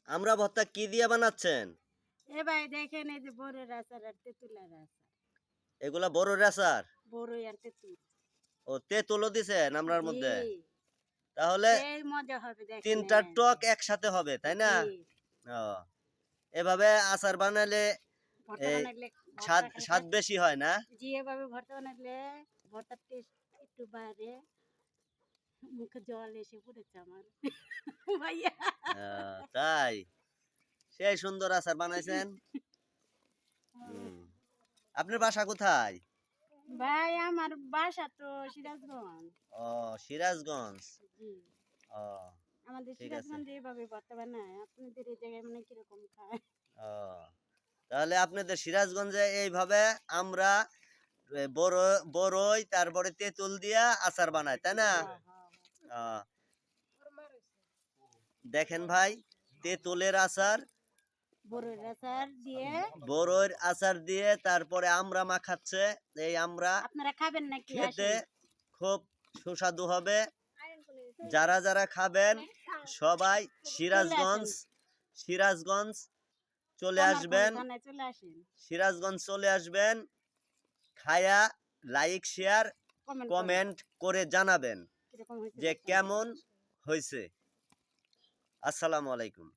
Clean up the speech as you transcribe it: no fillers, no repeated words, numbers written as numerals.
আমরা ভর্তা কি দিয়ে বানাচ্ছেন? এ ভাই দেখেন এই যে বড়ের আচার আর তেঁতুলের আচার। এগুলা বড়র আচার? বড়ই আর তেঁতুল। ও তেঁতুলও দিছেন আমরার জি, মধ্যে? তাহলে সেই মজা হবে তিনটা দেখেন। টক একসাথে হবে, তাই না? জি, ও, এভাবে আচার বানালে ভর্তা এই বানাইলে স্বাদ ভর্তা খেলে স্বাদ বেশি হয় না? জি এভাবে ভর্তা বানাইলে ভর্তার টেস্ট একটু বাড়ে। মুখে জল এসে পড়েছে আমার। ভাইয়া। তাই? সেই সুন্দর আচার বানাইছেন। আপনার বাসা কোথায়? ভাই আমার বাসা তো সিরাজগঞ্জ। ও, সিরাজগঞ্জ। জি। ও, আমাদের ঠিক আছে। সিরাজগঞ্জে এভাবে ভর্তা বানায়। আপনাদের এই জায়গায় মানে কিরকম খায়? ও, তাহলে আপনাদের সিরাজগঞ্জে এইভাবে আমরা বড়ই তারপরে তেঁতুল দিয়া আচার বানাই, তাই না? হ্যাঁ, হ্যাঁ, হ্যাঁ। আহ, দেখেন ভাই, তেঁতুলের আচার, বড়ইর আচার দিয়ে বড়ইর আচার দিয়ে তারপরে আমরা মাখাচ্ছে। এই আমরা আপনারা খাবেন নাকি? খেতে আসেন। খুব সুস্বাদু হবে। যারা যারা খাবেন সবাই চলে আসেন। সিরাজগঞ্জ চলে কমরগঞ্জ আসবেন। থানায় চলে আসেন। সিরাজগঞ্জ চলে আসবেন, খায়া লাইক শেয়ার কমেন্ট করেন। কমেন্ট করে জানাবেন কিরকম হয়েছে যে ভর্তা? কেমন হয়েছে। আসসালামু আলাইকুম।